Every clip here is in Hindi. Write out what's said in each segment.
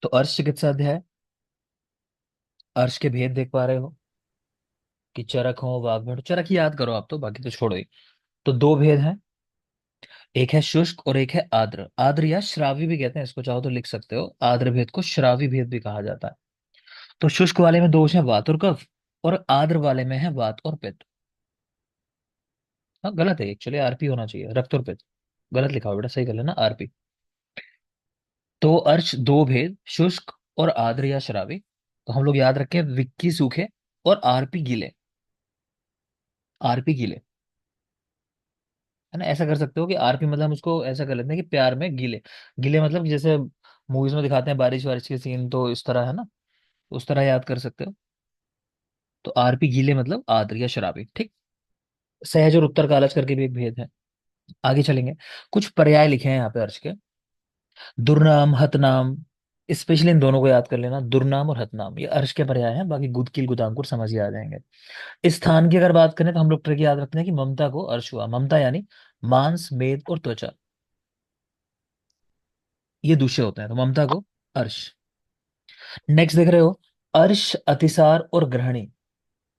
तो अर्श चिकित्सा अध्याय, अर्श के भेद देख पा रहे हो कि चरक हो वाग्भट, चरक ही याद करो आप, तो बाकी तो छोड़ो ही। तो दो भेद हैं, एक है शुष्क और एक है आर्द्र। आर्द्र या श्रावी भी कहते हैं इसको, चाहो तो लिख सकते हो। आर्द्र भेद को श्रावी भेद भी कहा जाता है। तो शुष्क वाले में दोष है वात और कफ, और आर्द्र वाले में है वात और पित्त। हाँ गलत है, एक्चुअली आरपी होना चाहिए, रक्त और पित्त। गलत लिखा हुआ बेटा, सही कर लेना आरपी। तो अर्श दो भेद, शुष्क और आर्द्र या श्रावी। तो हम लोग याद रखें, विक्की सूखे और आरपी गीले। आरपी गीले, है ना। ऐसा कर सकते हो कि आरपी मतलब हम उसको ऐसा कर लेते हैं कि प्यार में गीले। गीले मतलब जैसे मूवीज में दिखाते हैं बारिश वारिश के सीन, तो इस तरह है ना, उस तरह याद कर सकते हो। तो आरपी गीले मतलब आर्द्र या शराबी, ठीक। सहज और उत्तर कालज करके भी एक भेद है। आगे चलेंगे। कुछ पर्याय लिखे हैं यहाँ पे अर्श के। दुर्नाम, हतनाम। स्पेशली इन दोनों को याद कर लेना, दुर्नाम और हतनाम, ये अर्श के पर्याय हैं। बाकी गुदकिल गुदांकुर समझ ही आ जाएंगे। स्थान की अगर बात करें तो हम लोग ट्रिक याद रखते हैं कि ममता को अर्श हुआ। ममता यानी मांस, मेद और त्वचा, ये दूसरे होते हैं, तो ममता को अर्श। नेक्स्ट देख रहे हो, अर्श, अतिसार और ग्रहणी,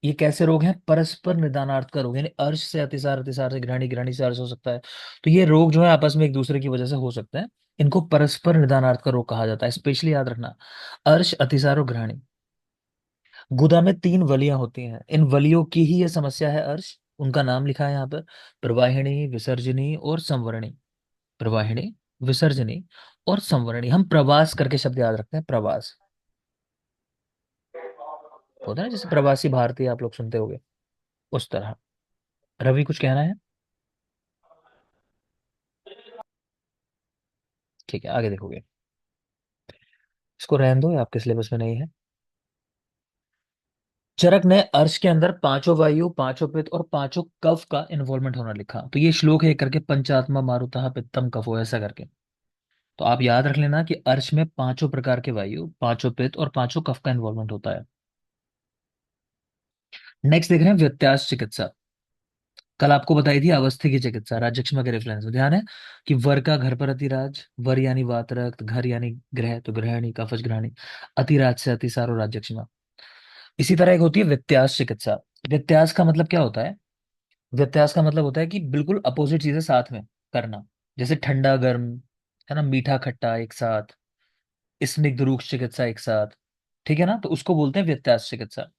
ये कैसे रोग हैं? परस्पर निदानार्थ का रोग, यानी अर्श से अतिसार, अतिसार से ग्रहणी, ग्रहणी से अर्श हो सकता है। तो ये रोग जो है आपस में एक दूसरे की वजह से हो सकते हैं। इनको परस्पर निदानार्थ का रोग कहा जाता है, स्पेशली याद रखना, अर्श, अतिसार और ग्रहणी। गुदा में तीन वलियां होती हैं, इन वलियों की ही ये समस्या है अर्श। उनका नाम लिखा है यहाँ पर, प्रवाहिणी, विसर्जनी और संवरणी। प्रवाहिणी, विसर्जनी और संवरणी। हम प्रवास करके शब्द याद रखते हैं, प्रवास होता है ना, जैसे प्रवासी भारतीय आप लोग सुनते होंगे, उस तरह। रवि कुछ कहना है? ठीक है, आगे देखोगे। इसको रहने दो, ये आपके सिलेबस में नहीं है। चरक ने अर्श के अंदर पांचों वायु, पांचों पित्त और पांचों कफ का इन्वॉल्वमेंट होना लिखा। तो ये श्लोक है करके, पंचात्मा मारुतः पित्तम कफो, ऐसा करके। तो आप याद रख लेना कि अर्श में पांचों प्रकार के वायु, पांचों पित्त और पांचों कफ का इन्वॉल्वमेंट होता है। नेक्स्ट देख रहे हैं व्यत्यास चिकित्सा। कल आपको बताई थी अवस्थी की चिकित्सा, राजक्षमा के रेफरेंस में ध्यान है कि वर का घर पर अतिराज, वर यानी वातरक्त, घर यानी ग्रह तो ग्रहणी, कफज ग्रहणी, अतिराज से अतिसार और राजक्षमा। इसी तरह एक होती है व्यत्यास चिकित्सा। व्यत्यास का मतलब क्या होता है? व्यत्यास का मतलब होता है कि बिल्कुल अपोजिट चीजें साथ में करना। जैसे ठंडा गर्म, है ना, मीठा खट्टा एक साथ, स्निग्ध रूक्ष चिकित्सा एक साथ, ठीक है ना। तो उसको बोलते हैं व्यत्यास चिकित्सा।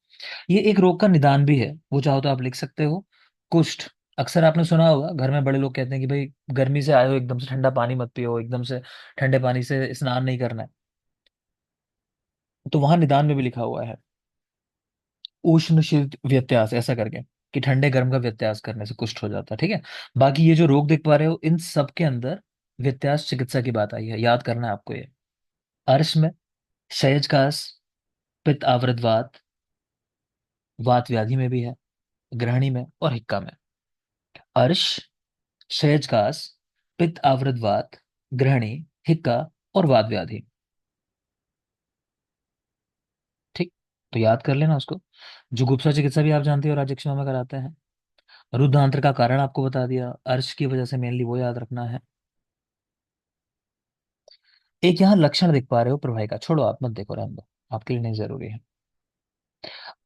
ये एक रोग का निदान भी है, वो चाहो तो आप लिख सकते हो। कुष्ठ, अक्सर आपने सुना होगा, घर में बड़े लोग कहते हैं कि भाई गर्मी से आए हो, एकदम से ठंडा पानी मत पियो, एकदम से ठंडे पानी से स्नान नहीं करना है। तो वहां निदान में भी लिखा हुआ है उष्ण शीत व्यत्यास, ऐसा करके, कि ठंडे गर्म का व्यत्यास करने से कुष्ठ हो जाता है, ठीक है। बाकी ये जो रोग देख पा रहे हो, इन सब के अंदर व्यत्यास चिकित्सा की बात आई है, याद करना है आपको ये। अर्श में क्षयजकास, पित्त आवृत वात, वात व्याधि में भी है, ग्रहणी में और हिक्का में। अर्श, क्षयजकास, पित्त आवृत वात, ग्रहणी, हिक्का और वात व्याधि, ठीक। तो याद कर लेना उसको। जुगुप्सा चिकित्सा भी आप जानते हो, राजक्षमा में कराते हैं। रुद्रांतर का कारण आपको बता दिया, अर्श की वजह से मेनली वो याद रखना है। एक यहाँ लक्षण देख पा रहे हो प्रवाही का, छोड़ो आप मत देखो, रहने दो, आपके लिए नहीं जरूरी है।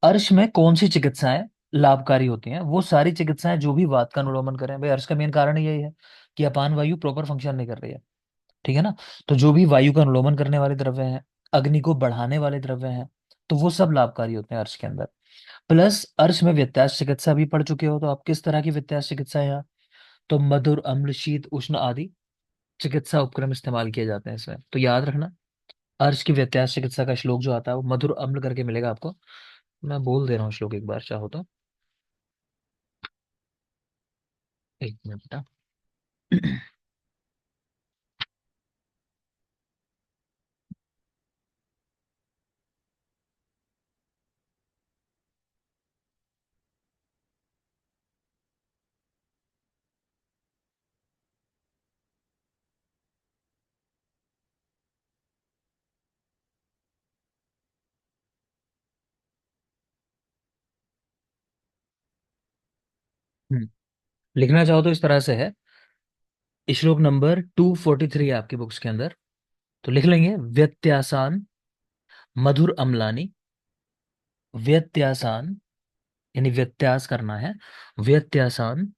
अर्श में कौन सी चिकित्साएं लाभकारी होती हैं? वो सारी चिकित्साएं जो भी वात का अनुलोमन करें। भाई अर्श का मेन कारण ही यही है कि अपान वायु प्रॉपर फंक्शन नहीं कर रही है, ठीक है ना। तो जो भी वायु का अनुलोमन करने वाले द्रव्य हैं, अग्नि को बढ़ाने वाले द्रव्य हैं, तो वो सब लाभकारी होते हैं अर्श के अंदर। प्लस अर्श में व्यत्यास चिकित्सा भी पढ़ चुके हो, तो आप किस तरह की व्यत्यास चिकित्सा है यहाँ? तो मधुर, अम्ल, शीत, उष्ण आदि चिकित्सा उपक्रम इस्तेमाल किए जाते हैं इसमें, तो याद रखना। अर्श की व्यत्यास चिकित्सा का श्लोक जो आता है वो मधुर अम्ल करके मिलेगा आपको। मैं बोल दे रहा हूँ श्लोक एक बार, चाहो तो। एक मिनट बेटा। हम्म, लिखना चाहो तो इस तरह से है। श्लोक नंबर 243 है आपकी बुक्स के अंदर, तो लिख लेंगे व्यत्यासान मधुर अम्लानी, व्यत्यासान, यानी व्यत्यास करना है, व्यत्यासान,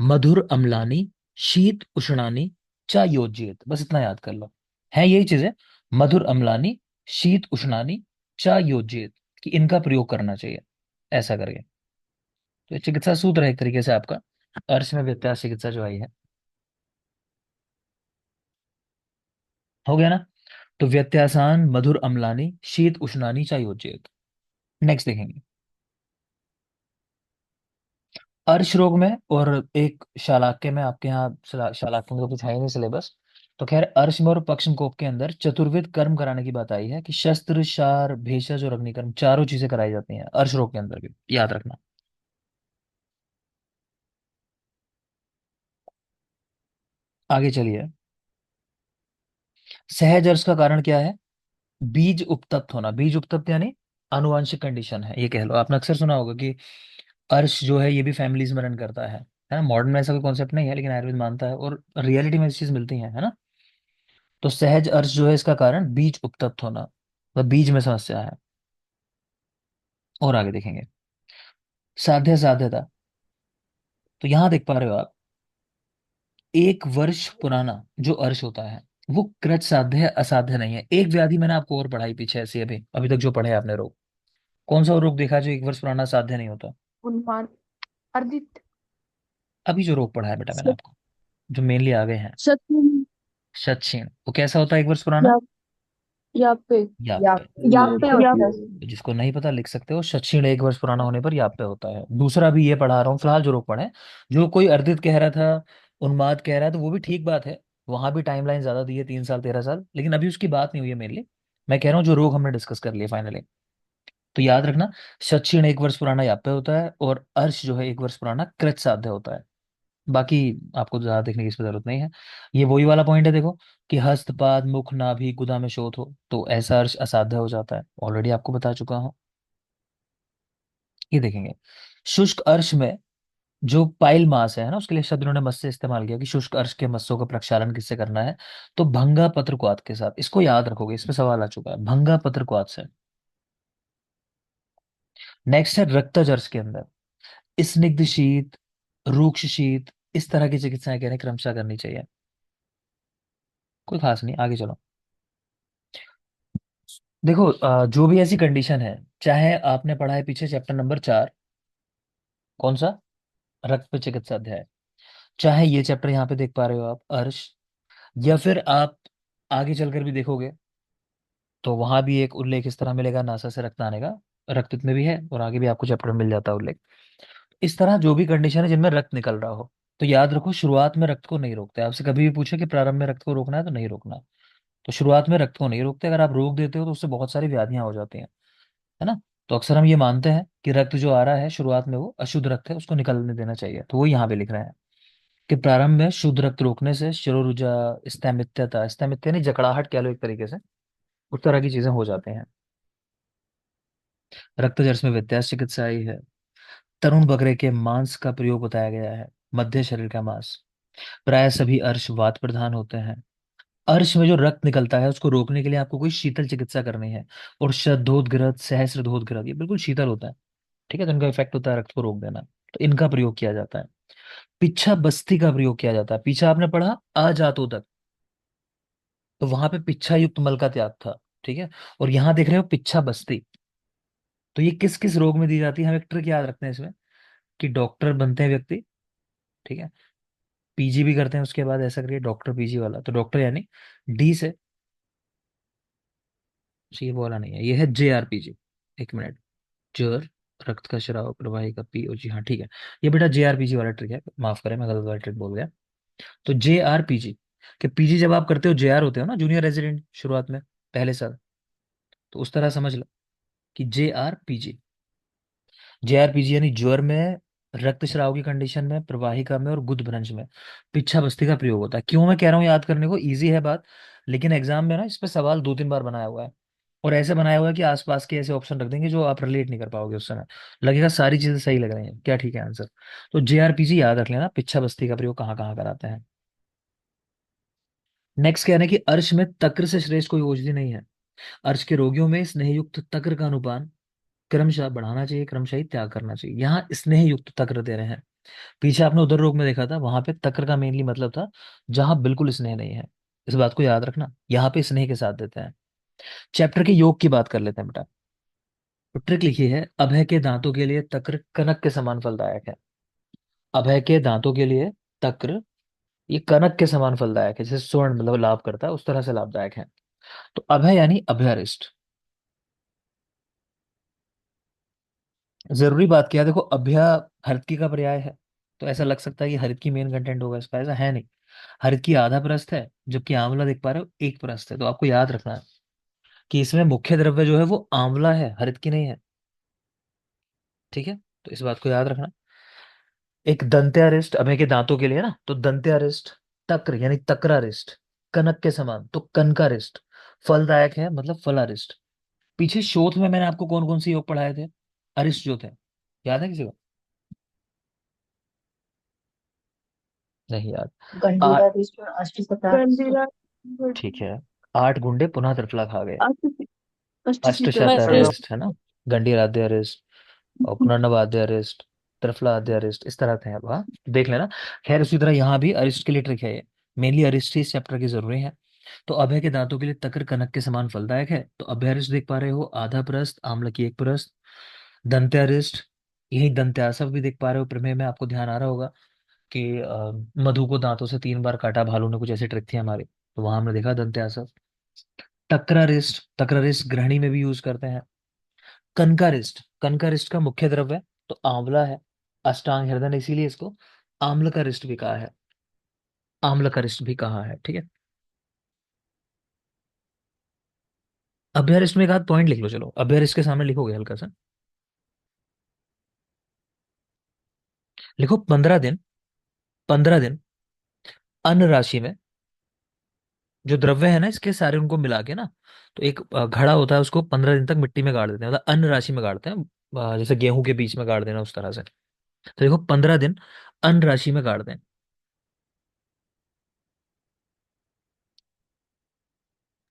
मधुर अम्लानी, शीत उष्णानी, चा योज्येत। बस इतना याद कर लो, है यही चीज है। मधुर अम्लानी, शीत उष्णानी, चा योज्येत, कि इनका प्रयोग करना चाहिए ऐसा करके। तो ये चिकित्सा सूत्र है एक तरीके से आपका, अर्श में व्यत्यास चिकित्सा जो आई है। हो गया ना। तो व्यत्यासान, मधुर अम्लानी, शीत उष्णानी, चा योज्येत। नेक्स्ट देखेंगे, अर्श रोग में और एक शालाक्य में, आपके यहाँ शालाक्य में तो कुछ है ही नहीं सिलेबस। तो खैर, अर्श में और पक्षकोप के अंदर चतुर्विध कर्म कराने की बात आई है, कि शस्त्र, शार, भेषज और अग्निकर्म चारों चीजें कराई जाती हैं अर्श रोग के अंदर भी, याद रखना। आगे चलिए। सहज अर्श का कारण क्या है? बीज उपतप्त होना। बीज उपतप्त यानी आनुवांशिक कंडीशन है, ये कह लो। आपने अक्सर सुना होगा कि अर्श जो है ये भी फैमिलीज में रन करता है ना। मॉडर्न में ऐसा कोई कॉन्सेप्ट नहीं है, लेकिन आयुर्वेद मानता है, और रियलिटी में ऐसी चीज मिलती है ना। तो सहज अर्श जो है इसका कारण बीज उपतप्त होना, मतलब बीज में समस्या है। और आगे देखेंगे, साध्य साध्यता। तो यहां देख पा रहे हो आप, 1 वर्ष पुराना जो अर्श होता है वो कृत साध्य है, असाध्य नहीं है। एक व्याधि मैंने आपको और पढ़ाई पीछे ऐसी, अभी अभी तक जो पढ़े आपने रोग, कौन सा रोग देखा जो 1 वर्ष पुराना साध्य नहीं होता? उन्माद, अर्जित, अभी जो रोग पढ़ा है बेटा मैंने स- आपको, जो मेनली आ गए हैं। सत्य, शतक्षीण, वो कैसा होता है 1 वर्ष पुराना? या यहाँ पे, याप या पे। यहाँ पे होता है। जिसको नहीं पता लिख सकते हो, शतक्षीण 1 वर्ष पुराना होने पर याप पे होता है। दूसरा भी ये पढ़ा रहा हूँ फिलहाल जो रोग पढ़े। जो कोई अर्दित कह रहा था, उन्माद कह रहा है, तो वो भी ठीक बात है। वहां भी टाइमलाइन ज्यादा दी है, 3 साल 13 साल, लेकिन अभी उसकी बात नहीं हुई है मेनली। मैं कह रहा हूँ जो रोग हमने डिस्कस कर लिए फाइनली। तो याद रखना, शतक्षीण 1 वर्ष पुराना याप पे होता है, और अर्श जो है 1 वर्ष पुराना कृत साध्य होता है। बाकी आपको ज्यादा देखने की इसमें जरूरत नहीं है। ये वही वाला पॉइंट है, देखो, कि हस्तपाद, मुख, नाभि, गुदा में शोथ हो तो ऐसा अर्श असाध्य हो जाता है, ऑलरेडी आपको बता चुका हूँ। ये देखेंगे, शुष्क अर्श में जो पाइल मास है ना, उसके लिए शब्द उन्होंने मस से इस्तेमाल किया, कि शुष्क अर्श के मस्सों का प्रक्षालन किससे करना है? तो भंगा पत्रक्वात के साथ। इसको याद रखोगे, इस पे सवाल आ चुका है, भंगा पत्रक्वात से। नेक्स्ट है रक्तज अर्श के अंदर स्निग्ध शीत, रूक्ष शीत, इस तरह की चिकित्साएं कह रहे हैं क्रमशः करनी चाहिए। कोई खास नहीं, आगे चलो। देखो, जो भी ऐसी कंडीशन है, चाहे आपने पढ़ा है पीछे चैप्टर नंबर 4, कौन सा? रक्त पे चिकित्सा अध्याय, चाहे ये चैप्टर यहाँ पे देख पा रहे हो आप, अर्श, या फिर आप आगे चलकर भी देखोगे तो वहां भी एक उल्लेख इस तरह मिलेगा, नासा से रक्त आने का। रक्तपित्त में भी है, और आगे भी आपको चैप्टर में मिल जाता है उल्लेख। इस तरह जो भी कंडीशन है जिनमें रक्त निकल रहा हो, तो याद रखो, शुरुआत में रक्त को नहीं रोकते। आपसे कभी भी पूछे कि प्रारंभ में रक्त को रोकना है, तो नहीं रोकना। तो शुरुआत में रक्त को नहीं रोकते। अगर आप रोक देते हो तो उससे बहुत सारी व्याधियां हो जाती हैं, है ना। तो अक्सर हम ये मानते हैं कि रक्त जो आ रहा है शुरुआत में वो अशुद्ध रक्त है, उसको निकलने देना चाहिए। तो वो यहाँ पे लिख रहे हैं कि प्रारंभ में शुद्ध रक्त रोकने से शिरोरुजा, स्थैमित्यता, स्थैमित्य नहीं, जकड़ाहट कह लो एक तरीके से, उस तरह की चीजें हो जाती हैं। रक्त जर्स में व्यत्यास चिकित्सा आई है। तरुण बकरे के मांस का प्रयोग बताया गया है, मध्य शरीर का मांस। प्राय सभी अर्श वात प्रधान होते हैं। अर्श में जो रक्त निकलता है उसको रोकने के लिए आपको कोई शीतल चिकित्सा करनी है। और शद्दोदग्रत, सहस्रदोदग्रत, ये बिल्कुल शीतल होता है। ठीक है, तो इनका इफेक्ट होता है रक्त को रोक देना। तो इनका प्रयोग किया जाता है। पिच्छा बस्ती का प्रयोग किया जाता है। पीछा आपने पढ़ा अजातोदक, तो वहां पे पिच्छा युक्त मल का त्याग था। ठीक है, और यहाँ देख रहे हो पिच्छा बस्ती। तो ये किस किस रोग में दी जाती है? हम एक ट्रिक याद रखते हैं इसमें, कि डॉक्टर बनते हैं व्यक्ति, ठीक है, पीजी भी करते हैं उसके बाद, ऐसा करिए डॉक्टर पीजी वाला, तो डॉक्टर यानी डी से, ये बोला नहीं है, ये है JRPG। एक मिनट, जर, रक्त का स्राव, प्रवाही का पी, ओ जी, हाँ ठीक है। ये बेटा JRPG वाला ट्रिक है, माफ करें मैं गलत वाला ट्रिक बोल गया। तो JRPG, कि पीजी जब आप करते हो, JR होते हो ना, जूनियर रेजिडेंट, शुरुआत में पहले साल, तो उस तरह समझ लो कि JRPG। JRPG यानी ज्वर में, रक्तस्राव की कंडीशन में, प्रवाहिका में और गुदभ्रंश में पिच्छा बस्ती का प्रयोग होता है। क्यों मैं कह रहा हूँ याद करने को, इजी है बात, लेकिन एग्जाम में ना इस पे सवाल 2 3 बार बनाया हुआ है। और ऐसे बनाया हुआ है कि आसपास के ऐसे ऑप्शन रख देंगे जो आप रिलेट नहीं कर पाओगे उस समय। लगेगा सारी चीजें सही लग रही हैं क्या, ठीक है आंसर। तो JRPG याद रख लेना, पिच्छा बस्ती का प्रयोग कहाँ कहाँ कराते हैं। नेक्स्ट क्या है कि अर्श में तक्र से श्रेष्ठ कोई औषधि नहीं है। अर्श के रोगियों में स्नेह युक्त तक्र का अनुपान क्रमशः बढ़ाना चाहिए, क्रमशः ही त्याग करना चाहिए। यहाँ स्नेह युक्त तक्र दे रहे हैं। पीछे आपने उदर रोग में देखा था, वहां पे तक्र का मेनली मतलब था जहां बिल्कुल स्नेह नहीं है। इस बात को याद रखना, यहाँ पे स्नेह के साथ देते हैं। चैप्टर के योग की बात कर लेते हैं बेटा। तो ट्रिक लिखी है, अभय के दांतों के लिए तक्र कनक के समान फलदायक है। अभय के दांतों के लिए तक्र ये कनक के समान फलदायक है, जैसे स्वर्ण मतलब लाभ करता है उस तरह से लाभदायक है। तो अभय यानी अभयरिष्ट। जरूरी बात क्या है, देखो अभय हरकी का पर्याय है, तो ऐसा लग सकता है कि हरित की मेन कंटेंट होगा इसका, ऐसा है नहीं। हरित की आधा प्रस्थ है, जबकि आंवला देख पा रहे हो एक प्रस्थ है। तो आपको याद रखना है कि इसमें मुख्य द्रव्य जो है वो आंवला है, हरित की नहीं है। ठीक है, तो इस बात को याद रखना। एक दंत्यारिष्ट अभय के दांतों के लिए ना, तो दंत्यारिष्ट तक्र यानी तक्रारिष्ट, कनक के समान तो कनकारिष्ट, फलदायक है मतलब फलारिष्ट। पीछे शोध में मैंने आपको कौन कौन से योग पढ़ाए थे, अरिष्ट जो थे, याद है किसी को? नहीं याद। आ, गंडीरा विष्णु अष्ट सप्ताह गंडीरा ठीक है। 8 गुंडे पुनः त्रिफला खा गए। अष्ट अष्टशत अष्टशित अरिष्ट है ना, गंडीराद्य अरिष्ट और पुनर्नवाद्य अरिष्ट, त्रिफलाद्य अरिष्ट, इस तरह थे अब, हाँ देख लेना। खैर उसी तरह यहाँ भी अरिष्ट के लिए ट्रिक है ये। मेनली अरिष्ट ही इस चैप्टर की जरूरी है। तो अभय के दांतों के लिए तकर कनक के समान फलदायक है, तो अभ्यरिष्ट देख पा रहे हो आधा प्रस्थ, आम्ल की एक प्रस्थ। दंत्यारिष्ट, यही दंत्यासव भी देख पा रहे हो, प्रमेय में आपको ध्यान आ रहा होगा कि मधु को दांतों से 3 बार काटा भालू ने, कुछ ऐसी ट्रिक थी हमारी, तो वहां हमने देखा दंत्यासव। टक्रारिस्ट, टक्रारिस्ट गृहिणी में भी यूज करते हैं। कनकारिस्ट, कनकारिस्ट का मुख्य द्रव्य तो आंवला है, अष्टांग हृदय ने इसीलिए इसको आम्ल का रिष्ट भी कहा है, आम्ल का रिष्ट भी कहा है। ठीक है, अभ्यरिष्ट में एक आध पॉइंट लिख लो, चलो अभ्यरिष्ट के सामने लिखोगे हल्का सा, लिखो 15 दिन, 15 दिन अन्न राशि में जो द्रव्य है ना इसके सारे उनको मिला के ना, तो एक घड़ा होता है, उसको 15 दिन तक मिट्टी में गाड़ देते हैं, मतलब अन्न राशि में गाड़ते हैं। जैसे गेहूं के बीच में गाड़ देना उस तरह से। तो देखो 15 दिन अन्न राशि में गाड़ दें।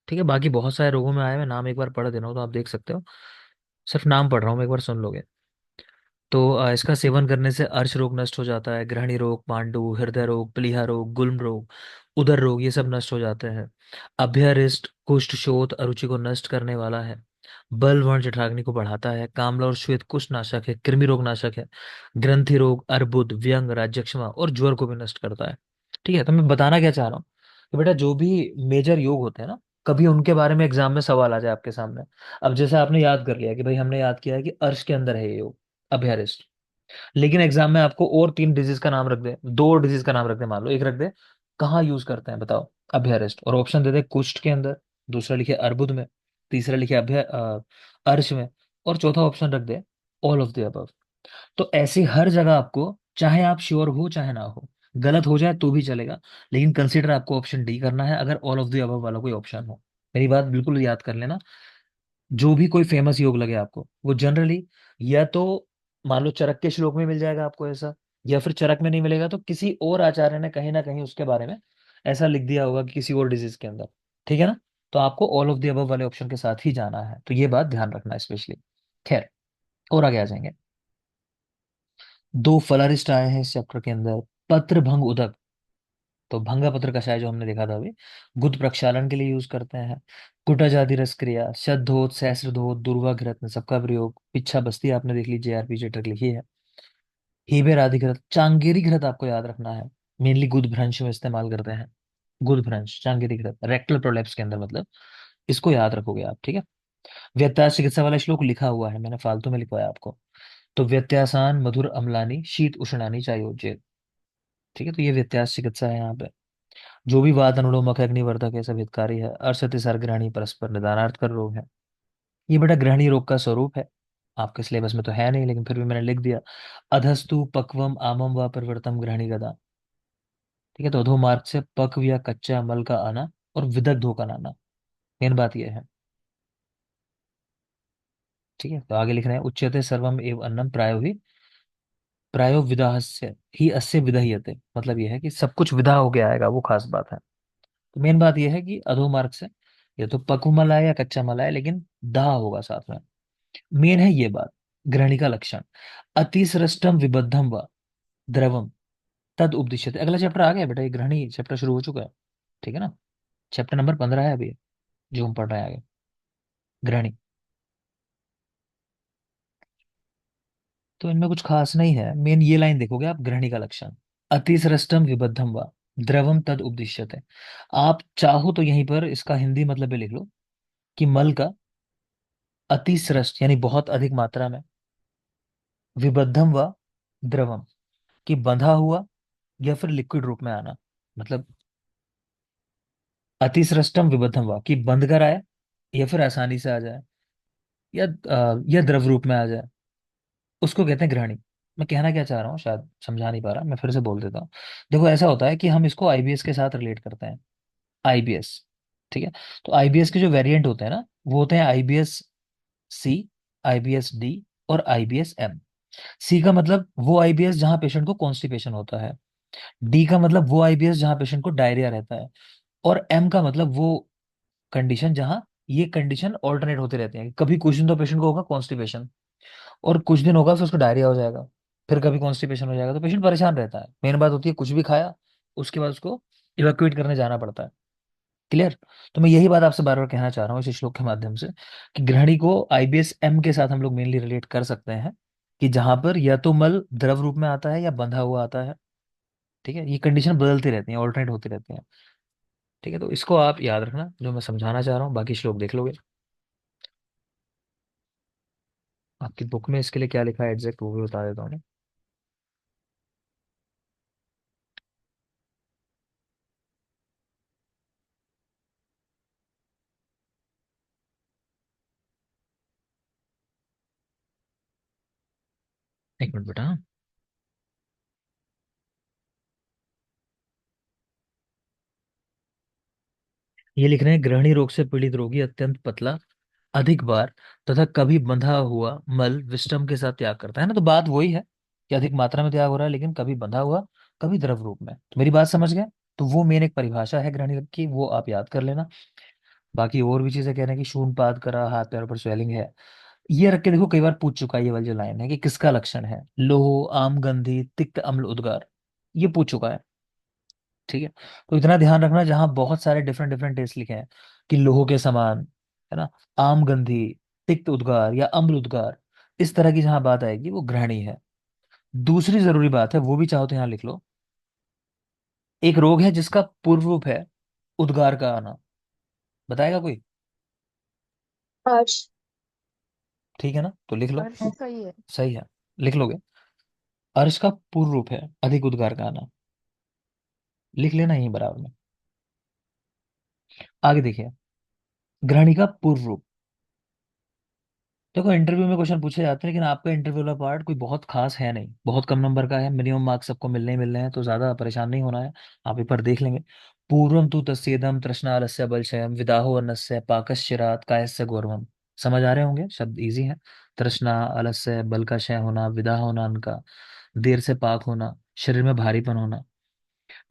ठीक है, बाकी बहुत सारे रोगों में आए हुए नाम एक बार पढ़ देना हो तो आप देख सकते हो, सिर्फ नाम पढ़ रहा हूँ मैं, एक बार सुन लोगे। तो इसका सेवन करने से अर्श रोग नष्ट हो जाता है, गृहिणी रोग, पांडु, हृदय रोग, प्लीहा रोग, गुल्म रोग, उदर रोग, ये सब नष्ट हो जाते हैं। अभ्यरिष्ट कुष्ठ शोथ अरुचि को नष्ट करने वाला है, बल वर्ण जठराग्नि को बढ़ाता है, कामला और श्वेत कुष्ठ नाशक है, कृमि रोग नाशक है, ग्रंथि रोग, अर्बुद, व्यंग, राज्यक्षमा और ज्वर को भी नष्ट करता है। ठीक है, तो मैं बताना क्या चाह रहा हूँ कि बेटा जो भी मेजर योग होते हैं ना, कभी उनके बारे में एग्जाम में सवाल आ जाए आपके सामने। अब जैसे आपने याद कर लिया कि भाई हमने याद किया है कि अर्श के अंदर है ये योग, अभ्यरिष्ट, लेकिन एग्जाम में आपको और 3 डिजीज का नाम रख दे, 2 डिजीज का नाम रख दे, मान लो एक रख दे, कहाँ यूज करते हैं बताओ अभ्यरिष्ट, और ऑप्शन दे दे कुष्ठ के अंदर, दूसरा लिखे अर्बुद में, तीसरा लिखे अर्श में, और चौथा ऑप्शन रख they all of the above. तो ऐसे हर जगह आपको, चाहे आप श्योर हो चाहे ना हो, गलत हो जाए तो भी चलेगा, लेकिन कंसीडर आपको ऑप्शन डी करना है अगर ऑल ऑफ द अबव वाला कोई ऑप्शन हो। मेरी बात बिल्कुल याद कर लेना। जो भी कोई फेमस योग लगे आपको, वो जनरली या तो मान लो चरक के श्लोक में मिल जाएगा आपको ऐसा, या फिर चरक में नहीं मिलेगा तो किसी और आचार्य ने कहीं ना कहीं उसके बारे में ऐसा लिख दिया होगा कि किसी और डिजीज के अंदर। ठीक है ना, तो आपको ऑल ऑफ द अबव वाले ऑप्शन के साथ ही जाना है, तो ये बात ध्यान रखना स्पेशली। खैर, और आगे आ जाएंगे। 2 फलारिस्ट आए हैं इस चैप्टर के अंदर, पत्र भंग उदक, तो भंगा पत्र कषाय जो हमने देखा था अभी, गुद प्रक्षालन के लिए यूज करते हैं। कुटज आदि रस क्रिया, शतधोत, सहस्त्रधोत, दुर्वा घृत में सबका प्रयोग, पिच्छा बस्ती आपने देख ली, जेआरपी जेटक लिखी है। हीबेर आदि घृत, चांगेरी घृत आपको याद रखना है, मेनली गुद भ्रंश में इस्तेमाल करते हैं। गुद भ्रंश, चांगेरी घृत रेक्टल प्रोलेप्स के अंदर, मतलब इसको याद रखोगे आप। ठीक है, व्यत्यास चिकित्सा वाला श्लोक लिखा हुआ है, मैंने फालतू में लिखवाया आपको। तो व्यत्यासान मधुर अम्लानी शीत उष्णानी चायोज्य। ठीक है, तो ये व्यत्यास चिकित्सा है यहाँ पे। जो भी वात अनुलोमक है, अग्निवर्धक है, सब हितकारी है। अर्शति ग्रहणी परस्पर निदानार्थ कर रोग है। ये बेटा ग्रहणी रोग का स्वरूप है, आपके सिलेबस में तो है नहीं लेकिन फिर भी मैंने लिख दिया। अधस्तु पक्वम आमम व परिवर्तम ग्रहणी गदा। ठीक है, तो अधोमार्ग से पक्व या कच्चा मल का आना और विदग्ध होकर आना, मेन बात यह है। ठीक है, तो आगे लिख रहे हैं, उच्यते सर्वम एव अन्नम प्रायो ही, प्रायो विदाहस्य ही अस्य विदह्यते, मतलब यह है कि सब कुछ विदा हो गया आएगा, वो खास बात है। तो मेन बात यह है कि अधोमार्ग से या तो पक्व मल आए या कच्चा मल आए, लेकिन दाह होगा साथ में। मेन है ये बात। ग्रहणी का लक्षण, अतिसृष्टम विबद्धम व द्रवम तद उपदिश्यते। अगला चैप्टर आ गया बेटा, ये ग्रहणी चैप्टर शुरू हो चुका है। ठीक है ना। चैप्टर नंबर 15 है अभी जो हम पढ़ रहे हैं आगे, ग्रहणी। तो इनमें कुछ खास नहीं है, मेन ये लाइन देखोगे आप, ग्रहणी का लक्षण, अतिसृष्टम विबद्धम व द्रवम तद उपदिश्यते। आप चाहो तो यहीं पर इसका हिंदी मतलब भी लिख लो कि मल का अतिसृष्ट यानी बहुत अधिक मात्रा में, विबद्धम व द्रवम कि बंधा हुआ या फिर लिक्विड रूप में आना। मतलब अतिसृष्टम विबद्धम हुआ कि बंध कर आए या फिर आसानी से आ जाए, या द्रव रूप में आ जाए, उसको कहते हैं ग्रहणी। मैं कहना क्या चाह रहा हूँ शायद समझा नहीं पा रहा, मैं फिर से बोल देता हूँ। देखो ऐसा होता है कि हम इसको आईबीएस के साथ रिलेट करते हैं। आईबीएस, ठीक है। तो आईबीएस के जो वेरिएंट होते हैं ना, वो होते हैं आईबीएस सी, आईबीएस डी और आईबीएस एम। सी का मतलब वो आईबीएस जहां पेशेंट को कॉन्स्टिपेशन होता है। डी का मतलब वो आईबीएस जहां पेशेंट को डायरिया रहता है। और एम का मतलब वो कंडीशन जहां ये कंडीशन ऑल्टरनेट होते रहते हैं, कभी कुछ दिन तो पेशेंट को होगा कॉन्स्टिपेशन और कुछ दिन होगा फिर उसको डायरिया हो जाएगा, फिर कभी कॉन्स्टिपेशन हो जाएगा, तो पेशेंट परेशान रहता है। मेन बात होती है कुछ भी खाया उसके बाद उसको इवैक्यूएट करने जाना पड़ता है। क्लियर। तो मैं यही बात आपसे बार बार कहना चाह रहा हूँ इस श्लोक के माध्यम से कि ग्रहणी को आईबीएस एम के साथ हम लोग मेनली रिलेट कर सकते हैं, कि जहां पर या तो मल द्रव रूप में आता है या बंधा हुआ आता है। ठीक है, ये कंडीशन बदलती रहती है, ऑल्टरनेट होती रहती है। ठीक है, तो इसको आप याद रखना जो मैं समझाना चाह रहा हूँ, बाकी श्लोक देख लोगे। आपकी बुक में इसके लिए क्या लिखा है एग्जैक्ट वो भी बता देता हूँ। एक मिनट बेटा, हाँ। ये लिख रहे हैं, ग्रहणी रोग से पीड़ित रोगी अत्यंत पतला, अधिक बार तथा कभी बंधा हुआ मल विष्टम के साथ त्याग करता है ना। तो बात वही है कि अधिक मात्रा में त्याग हो रहा है, लेकिन कभी बंधा हुआ कभी द्रव रूप में। तो मेरी बात समझ गए। तो वो मेन एक परिभाषा है ग्रहणी रोग की, वो आप याद कर लेना। बाकी और भी चीजें कह रहे हैं कि शून्यपात करा, हाथ पैर पर स्वेलिंग है, ये रख के देखो, कई बार पूछ चुका है ये वाली जो लाइन है कि किसका लक्षण है, लोह आम गंधी तिक्त अम्ल उद्गार, ये पूछ चुका है। ठीक है। तो इतना ध्यान रखना, जहां बहुत सारे डिफरेंट डिफरेंट टेस्ट लिखे हैं कि लोहो के समान, है ना, आम गंधी, तिक्त उद्गार या अम्ल उद्गार, इस तरह की जहां बात आएगी वो ग्रहणी है। दूसरी जरूरी बात है, वो भी चाहो तो यहाँ लिख लो, एक रोग है जिसका पूर्व रूप है उद्गार का आना। बताएगा कोई? अर्श। ठीक है ना, तो लिख लो। अर्श सही है। सही है, लिख लोगे। अर्श का पूर्व रूप है अधिक उद्गार का आना, लिख लेना यही बराबर में। आगे देखिए, ग्रहणी का पूर्व रूप। देखो इंटरव्यू में क्वेश्चन पूछे जाते हैं, लेकिन आपका इंटरव्यू वाला पार्ट कोई बहुत खास है नहीं, बहुत कम नंबर का है, मिनिमम मार्क्स सबको मिलने ही मिलने हैं, तो ज्यादा परेशान नहीं होना है। आप पेपर देख लेंगे। पूर्वम तु तस्येदम तृष्णालस्य बलशयम विदाहो अन्नस्य पाकश्चिरात कायस्य गौरवम। समझ आ रहे होंगे, शब्द इजी है। तृष्णा, आलस्य, बल का क्षय होना, विदाह होना अन्न का, देर से पाक होना, शरीर में भारीपन होना।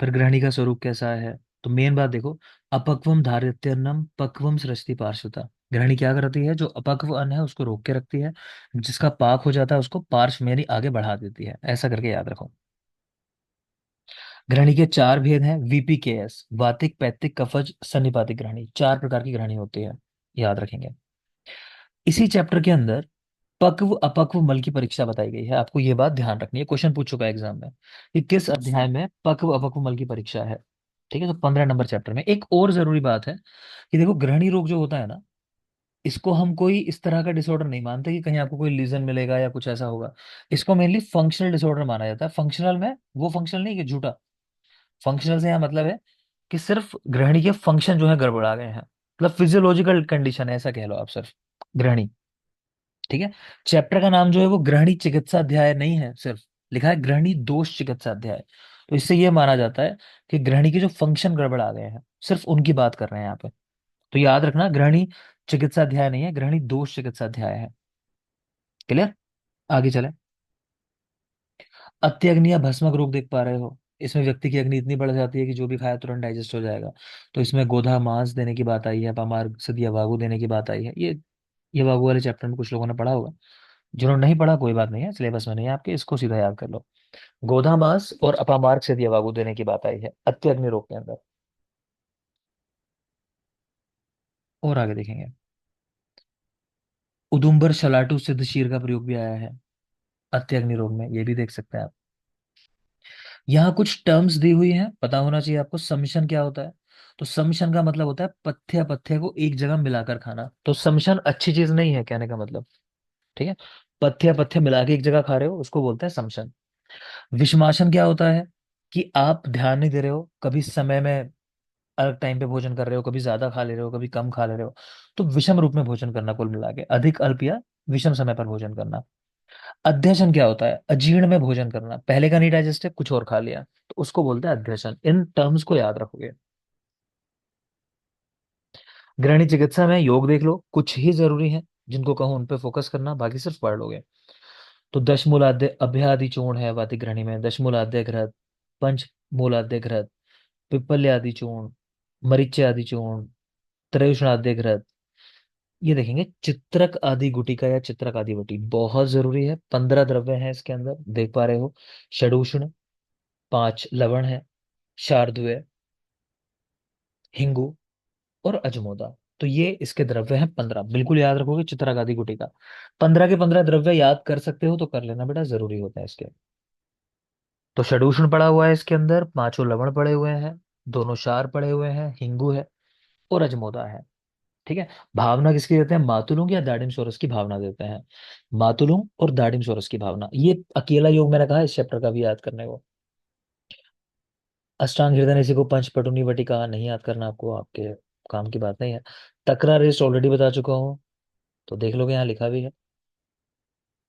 फिर ग्रहणी का स्वरूप कैसा है? तो मेन बात देखो, अपक्वम धारित्यन्नम पक्वम सृष्टि पार्श्वता। ग्रहणी क्या करती है, जो अपक्व अन्न है उसको रोक के रखती है, जिसका पाक हो जाता है उसको पार्श्व में यानी आगे बढ़ा देती है, ऐसा करके याद रखो। ग्रहणी के चार भेद हैं, वीपीकेएस, वातिक, पैतिक, कफज, सन्निपातिक ग्रहणी, चार प्रकार की ग्रहणी होती है, याद रखेंगे। इसी चैप्टर के अंदर पक्व अपक्व मल की परीक्षा बताई गई है, आपको ये बात ध्यान रखनी है, क्वेश्चन पूछ चुका है एग्जाम में कि किस अध्याय में पक्व अपक्व मल की परीक्षा है। ठीक है, तो 15 नंबर चैप्टर में एक और जरूरी बात है कि देखो ग्रहणी रोग जो होता है ना, इसको हम कोई इस तरह का डिसऑर्डर नहीं मानते कि कहीं आपको कोई लीजन मिलेगा या कुछ ऐसा होगा। इसको मेनली फंक्शनल डिसऑर्डर माना जाता है। फंक्शनल में वो फंक्शनल नहीं कि झूठा, फंक्शनल से यहाँ मतलब है कि सिर्फ ग्रहणी के फंक्शन जो है गड़बड़ा गए हैं, मतलब फिजियोलॉजिकल कंडीशन है, ऐसा कह लो आप सिर्फ ग्रहणी। ठीक है। चैप्टर का नाम जो है वो ग्रहणी चिकित्सा अध्याय नहीं है, सिर्फ लिखा है ग्रहणी दोष चिकित्सा अध्याय। तो इससे ये माना जाता है कि ग्रहणी के जो फंक्शन गड़बड़ आ गए हैं, सिर्फ उनकी बात कर रहे हैं यहाँ पे। तो याद रखना, ग्रहणी चिकित्सा अध्याय नहीं है, ग्रहणी दोष चिकित्सा अध्याय है। क्लियर। आगे चले, अत्यग्नि या भस्मक रोग देख पा रहे हो। इसमें व्यक्ति की अग्नि इतनी बढ़ जाती है कि जो भी खाया तुरंत डाइजेस्ट हो जाएगा। तो इसमें गोधा मांस देने की बात आई है, अपामार्ग सदिया वागु देने की बात आई है। ये वागु वाले चैप्टर में कुछ लोगों ने पढ़ा होगा। जिन्होंने नहीं पढ़ा कोई बात नहीं है, सिलेबस में नहीं है आपके, इसको सीधा याद कर लो। गोधा मांस और अपामार्ग सदिया वागु देने की बात आई है अत्य अग्नि रोग के अंदर। और आगे देखेंगे, उदुम्बर शलाटू सिद्ध शीर का प्रयोग भी आया है अत्य अग्नि रोग में, ये भी देख सकते हैं आप। यहाँ कुछ टर्म्स दी हुई हैं, पता होना चाहिए आपको। समशन क्या होता है? तो समशन का मतलब होता है पथ्य पथ्य को एक जगह मिलाकर खाना। तो समशन अच्छी चीज नहीं है कहने का मतलब, ठीक है। पथ्य पथ्य मिला के एक जगह खा रहे हो उसको बोलते हैं समशन। विषमाशन क्या होता है? कि आप ध्यान नहीं दे रहे हो, कभी समय में अलग टाइम पे भोजन कर रहे हो, कभी ज्यादा खा ले रहे हो, कभी कम खा ले रहे हो। तो विषम रूप में भोजन करना, कुल मिला के अधिक अल्प या विषम समय पर भोजन करना। अध्यशन क्या होता है? अजीर्ण में भोजन करना, पहले का नहीं डाइजेस्ट है कुछ और खा लिया, तो उसको बोलते हैं अध्यशन। इन टर्म्स को याद रखोगे। गृहिणी चिकित्सा में योग देख लो, कुछ ही जरूरी है जिनको कहो उन पे फोकस करना, बाकी सिर्फ पढ़ लोगे। तो दशमूलाध्याय अभ्यादि चूर्ण है वाति गृहिणी में, दशमूलाध्याय घृत, पंच मूलाध्याय घृत, पिप्पल्यादि चूर्ण, मरीच्यादि चूर्ण, त्रयोशनाध्याय घृत। ये देखेंगे चित्रक आदि गुटिका या चित्रक आदि बटी, बहुत जरूरी है। 15 द्रव्य हैं इसके अंदर, देख पा रहे हो। षडूष्ण, 5 लवण है, शार्दूल, हिंगू और अजमोदा। तो ये इसके द्रव्य हैं 15, बिल्कुल याद रखोगे चित्रक आदि गुटिका। 15 के 15 द्रव्य याद कर सकते हो तो कर लेना बेटा, जरूरी होता है इसके। तो षडूष्ण पड़ा हुआ है इसके अंदर, 5 लवण पड़े हुए हैं, दोनों क्षार पड़े हुए हैं, हिंगू है और अजमोदा है। ठीक है। भावना किसकी देते हैं? मातुलुंग या दाडिम सोरस की भावना देते हैं। मातुलुंग और दाडिम सोरस की भावना, ये अकेला योग मैंने कहा इस चैप्टर का भी याद करने को। अष्टांग हृदय इसी को पंचपटुनी वटिका नहीं याद करना आपको, आपके काम की बात नहीं है। तकरा रेस्ट ऑलरेडी बता चुका हूँ, तो देख लोगे यहाँ लिखा भी है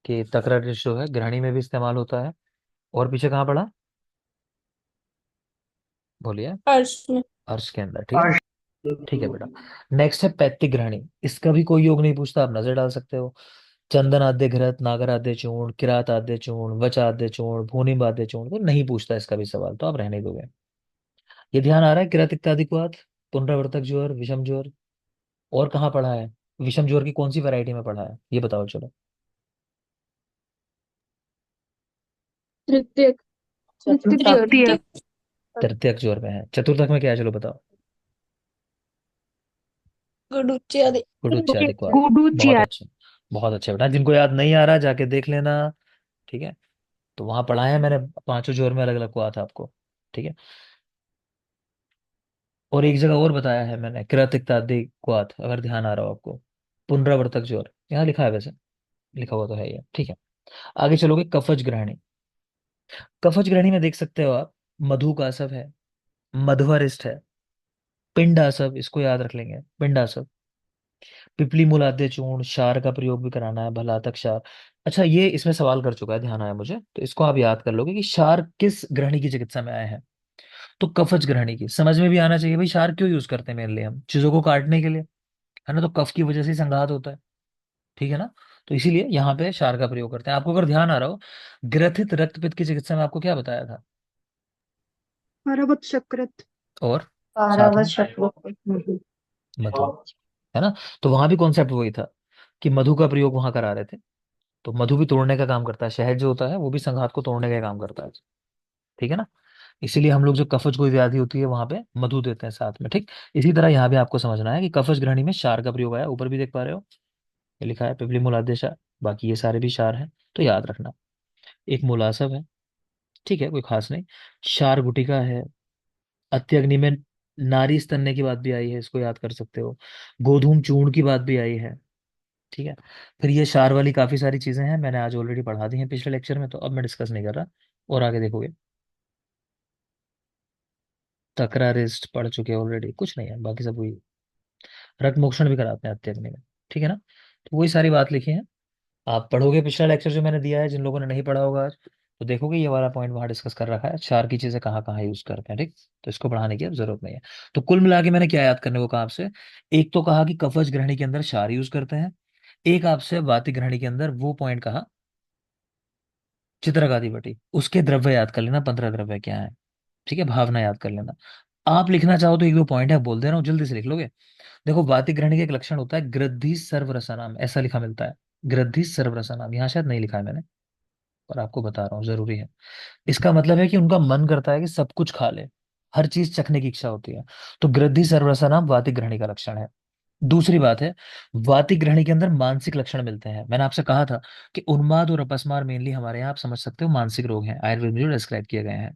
कि तकरा रेस्ट जो है गृहिणी में भी इस्तेमाल होता है। और पीछे कहाँ पड़ा? बोलिए। अर्श में। अर्श के अंदर, ठीक है। ठीक है बेटा। नेक्स्ट है पैत्तिक गृहिणी, इसका भी कोई योग नहीं पूछता, आप नजर डाल सकते हो। चंदन आद्य घृत, नागर आद्य चूर्ण, किरात आद्य चूर्ण, वच आद्य चूर्ण, भूनिम आद्य चूर्ण, तो नहीं पूछता इसका भी सवाल, तो आप रहने दोगे। ये ध्यान आ रहा है? किरात इत्यादि को आद, पुनरावर्तक ज्वर, विषम ज्वर। और कहाँ पढ़ा है? विषम ज्वर की कौन सी वैरायटी में पढ़ा है ये बताओ चलो। तृतीय। तृतीय। तृतीय। तृतीयक ज्वर में है। चतुर्थक में क्या है चलो बताओ। गुडुच्चे आदि। गुडुच्य को आद। बहुत गुडुचिया। अच्छा, बहुत अच्छा बेटा। जिनको याद नहीं आ रहा जाके देख लेना, ठीक है। तो वहां पढ़ा है मैंने, पांचों जोर में अलग अलग हुआ था आपको, ठीक है। और एक जगह और बताया है मैंने, कृतिकतादि क्वाथ, अगर ध्यान आ रहा हो आपको। पुनरावर्तक जोर यहाँ लिखा है वैसे, लिखा हुआ तो है ये, ठीक है। आगे चलोगे, कफज ग्रहणी। कफज ग्रहणी में देख सकते हो आप, मधु कासव है, मध्वरिष्ठ है, पिंडासव, इसको याद रख लेंगे, पिंडासव। पिपली मूलाद्य चूर्ण, क्षार का प्रयोग भी कराना है, भलातक क्षार। अच्छा, ये इसमें सवाल कर चुका है, ध्यान आया मुझे, तो इसको आप याद कर लोगे कि क्षार किस ग्रहणी की चिकित्सा में आए हैं। तो कफज ग्रहणी की समझ में भी आना चाहिए भाई, क्षार क्यों यूज करते हैं मेनली हम, चीजों को काटने के लिए, है ना। तो कफ की वजह से ही संघात होता है, ठीक है ना। तो इसीलिए यहाँ पे क्षार का प्रयोग करते हैं। आपको अगर ध्यान आ रहा हो, ग्रथित रक्तपित्त की चिकित्सा में आपको क्या बताया था? परवत शक्रत। और साथ में पारावत शक्रत। मधु, है ना। तो वहां भी कॉन्सेप्ट वही था कि मधु का प्रयोग वहां करा रहे थे। तो मधु भी तोड़ने का काम करता है, शहद जो होता है वो भी संघात को तोड़ने का काम करता है, ठीक है ना। इसीलिए हम लोग जो कफज कोई व्याधि होती है वहां पे मधु देते हैं साथ में, ठीक। इसी तरह यहाँ भी आपको समझना है कि कफज ग्रहणी में क्षार का प्रयोग आया, ऊपर भी देख पा रहे हो, ये लिखा है पिपली मूलाद्य क्षार, बाकी ये सारे भी क्षार हैं, तो याद रखना। एक मूलासव है, ठीक है, कोई खास नहीं। क्षार गुटिका है, अत्यग्नि में नारी स्तन्य की बात भी आई है, इसको याद कर सकते हो। गोधूम चूर्ण की बात भी आई है, ठीक है। फिर ये क्षार वाली काफी सारी चीजें हैं, मैंने आज ऑलरेडी पढ़ा दी हैं पिछले लेक्चर में, तो अब मैं डिस्कस नहीं कर रहा। और आगे देखोगे, तकरारिस्ट पढ़ चुके ऑलरेडी, कुछ नहीं है बाकी सब वही। रक्त मोक्षण भी कराते हैं अत्यग्नि में, ठीक है ना। तो वही सारी बात लिखी है। आप पढ़ोगे पिछला लेक्चर जो मैंने दिया है, जिन लोगों ने नहीं पढ़ा होगा आज, तो देखोगे ये वाला पॉइंट वहां डिस्कस कर रखा है, क्षार की चीजें कहाँ कहाँ यूज करते हैं, ठीक। तो इसको पढ़ाने की अब जरूरत नहीं है। तो कुल मिला के मैंने क्या याद करने को कहा आपसे? एक तो कहा कि कफज ग्रहणी के अंदर क्षार यूज करते हैं। एक आपसे वाति ग्रहणी के अंदर वो पॉइंट कहा चित्रगादी बटी, उसके द्रव्य याद कर लेना, 15 द्रव्य क्या है। ठीक है, भावना याद कर लेना। आप लिखना चाहो तो एक दो पॉइंट है बोल दे रहा हूँ, जल्दी से लिख लोगे। देखो, वातिक ग्रहणी का एक लक्षण होता है गृद्धि सर्वरसानाम, ऐसा लिखा मिलता है। गृद्धि सर्वरसानाम, यहाँ शायद नहीं लिखा है मैंने, पर आपको बता रहा हूँ, जरूरी है। इसका मतलब है कि उनका मन करता है कि सब कुछ खा ले, हर चीज चखने की इच्छा होती है। तो गृद्धि सर्वरसानाम वातिक ग्रहणी का लक्षण है। दूसरी बात है, वातिक ग्रहणी के अंदर मानसिक लक्षण मिलते हैं। मैंने आपसे कहा था कि उन्माद और अपस्मार मेनली हमारे यहाँ, आप समझ सकते हो, मानसिक रोग हैं, आयुर्वेद में जो डिस्क्राइब किए गए हैं।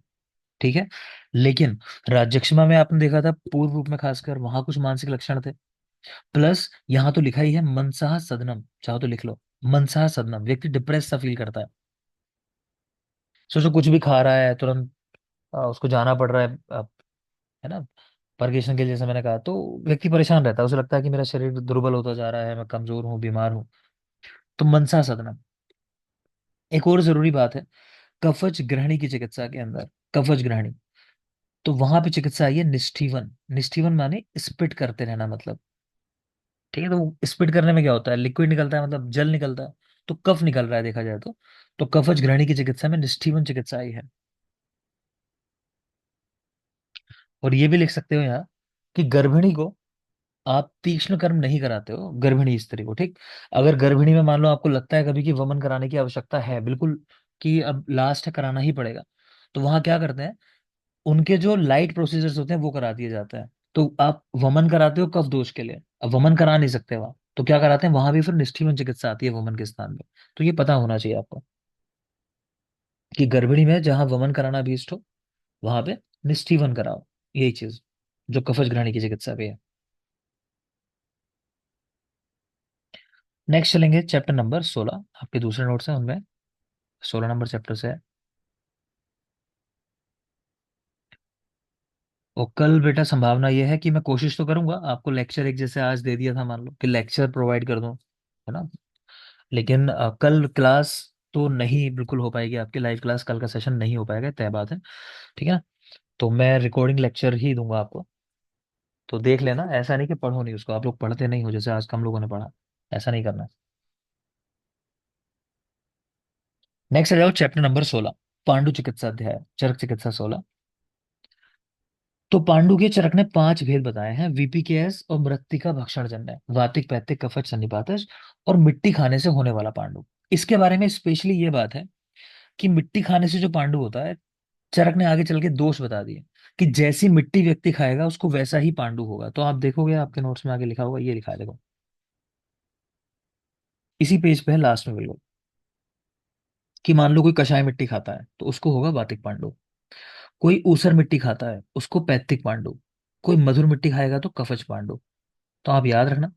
ठीक है। लेकिन राजयक्ष्मा में आपने देखा था पूर्व रूप में खासकर, वहां कुछ मानसिक लक्षण थे। प्लस यहाँ तो लिखा ही है मनसाह सदनम, चाहो तो लिख लो। मनसाह सदनम, व्यक्ति डिप्रेस सा फील करता है। सोचो कुछ भी खा रहा है तुरंत उसको जाना पड़ रहा है, है ना, परगेशन के लिए, जैसे मैंने कहा, तो व्यक्ति परेशान रहता है, उसे लगता है कि मेरा शरीर दुर्बल होता जा रहा है, मैं कमजोर हूँ, बीमार हूँ। तो मनसा सदनम। एक और जरूरी बात है, कफज ग्रहणी की चिकित्सा के अंदर, कफज ग्रहणी, तो वहां पे चिकित्सा आई है निष्ठीवन। निष्ठीवन माने स्पिट करते रहना, मतलब, ठीक है। तो स्पिट करने में क्या होता है, लिक्विड निकलता है, मतलब जल निकलता है, तो कफ निकल रहा है देखा जाए तो कफज ग्रहणी की चिकित्सा में निष्ठीवन चिकित्सा आई है। और ये भी लिख सकते हो यहाँ कि गर्भिणी को आप तीक्ष्ण कर्म नहीं कराते हो, गर्भिणी स्त्री को, ठीक। अगर गर्भिणी में मान लो आपको लगता है कभी कि वमन कराने की आवश्यकता है बिल्कुल, कि अब लास्ट है, कराना ही पड़ेगा, तो वहां क्या करते हैं, उनके जो लाइट प्रोसीजर्स होते हैं वो करा दिए जाते हैं। तो आप वमन कराते हो कफ दोष के लिए, अब वमन करा नहीं सकते वहां, तो क्या कराते हैं, वहां भी फिर निष्ठीवन चिकित्सा आती है वमन के स्थान पे। तो ये पता होना चाहिए आपको कि गर्भिणी में जहां वमन कराना अभीष्ट हो, वहां पे निष्ठीवन कराओ, यही चीज जो कफज ग्रहणी की चिकित्सा पे है। नेक्स्ट चलेंगे चैप्टर नंबर 16, आपके दूसरे नोट्स हैं उनमें 16 नंबर चैप्टर से है। और कल बेटा संभावना यह है कि मैं कोशिश तो करूंगा आपको लेक्चर एक जैसे आज दे दिया था, मान लो कि लेक्चर प्रोवाइड कर दूं, है ना। लेकिन कल क्लास तो नहीं बिल्कुल हो पाएगी आपकी, लाइव क्लास कल का सेशन नहीं हो पाएगा, तय बात है। ठीक है। तो मैं रिकॉर्डिंग लेक्चर ही दूंगा आपको, तो देख लेना, ऐसा नहीं कि पढ़ो नहीं उसको, आप लोग पढ़ते नहीं हो जैसे आज कम लोगों ने पढ़ा, ऐसा नहीं करना। नेक्स्ट आ जाओ चैप्टर नंबर 16, पांडु चिकित्सा अध्याय, चरक चिकित्सा 16। तो पांडु के चरक ने 5 भेद बताए हैं, वीपीकेएस और मृत्तिका भक्षण जन्य, वातिक पैतिक कफज सन्निपातज, और मिट्टी खाने से होने वाला पांडु। इसके बारे में स्पेशली ये बात है कि मिट्टी खाने से जो पांडु होता है, चरक ने आगे चल के दोष बता दिए कि जैसी मिट्टी व्यक्ति खाएगा उसको वैसा ही पांडु होगा। तो आप देखोगे आपके नोट्स में आगे लिखा होगा, ये लिखा है देखो, इसी पेज पे है लास्ट में बिल्कुल, कि मान लो कोई कषाय मिट्टी खाता है तो उसको होगा वातिक पांडु, कोई ऊसर मिट्टी खाता है उसको पैतृक पांडु, कोई मधुर मिट्टी खाएगा तो कफच पांडु। तो आप याद रखना,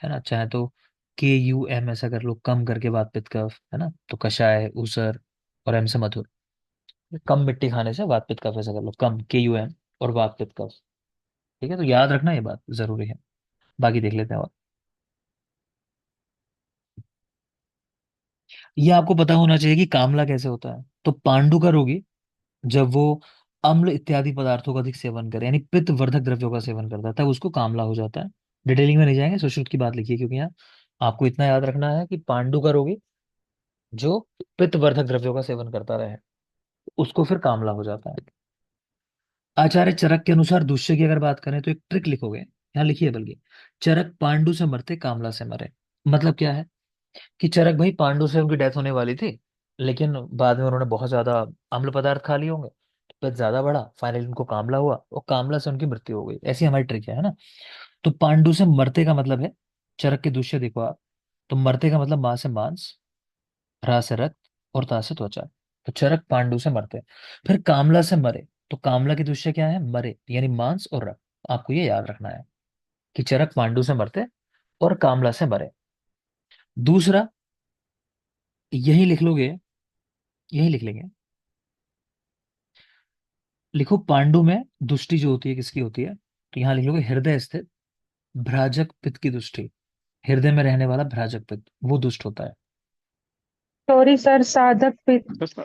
है ना, चाहे तो KUM ऐसा कर लो, कम करके वात पित्त कफ, है ना, तो कषाय ऊसर और एम से मधुर। कम मिट्टी खाने से वात पित्त कफ, ऐसा कर लो, कम KUM और वात पित्त कफ। ठीक है, तो याद रखना ये बात जरूरी है। बाकी देख लेते हैं। और ये आपको पता होना चाहिए कि कामला कैसे होता है। तो पांडु का रोगी जब वो अम्ल इत्यादि पदार्थों का अधिक सेवन करे, यानी पित्त वर्धक द्रव्यों का सेवन करता है, तब उसको कामला हो जाता है। डिटेलिंग में नहीं जाएंगे, सुश्रुत की बात लिखिए, क्योंकि यहाँ आपको इतना याद रखना है कि पांडु का रोगी जो पित्त वर्धक द्रव्यों का सेवन करता रहे, उसको फिर कामला हो जाता है। आचार्य चरक के अनुसार दुष्य की अगर बात करें तो एक ट्रिक लिखोगे, यहाँ लिखिए बल्कि, चरक पांडु से मरते कामला से मरे। मतलब क्या है कि चरक भाई, पांडु से उनकी डेथ होने वाली थी, लेकिन बाद में उन्होंने बहुत ज्यादा अम्ल पदार्थ खा लिए होंगे, तो पेट ज्यादा बढ़ा, फाइनली उनको कामला हुआ और कामला से उनकी मृत्यु हो गई। ऐसी हमारी ट्रिक है ना। तो पांडु से मरते का मतलब है, चरक के दूसरे देखो आप, तो मरते का मतलब मां से मांस, रा से रक्त और ता से त्वचा। तो चरक पांडु से मरते, फिर कामला से मरे, तो कामला की दूसरे क्या है, मरे, यानी मांस और रक्त। आपको ये याद रखना है कि चरक पांडु से मरते और कामला से मरे। दूसरा, यही लिख लोगे, यही लिख लेंगे, लिखो पांडु में दुष्टि जो होती है किसकी होती है, तो यहां लिख लोगे हृदय स्थित भ्राजक पित्त की दुष्टि। हृदय में रहने वाला भ्राजक पित्त वो दुष्ट होता है। सॉरी सर, साधक पित्त। बस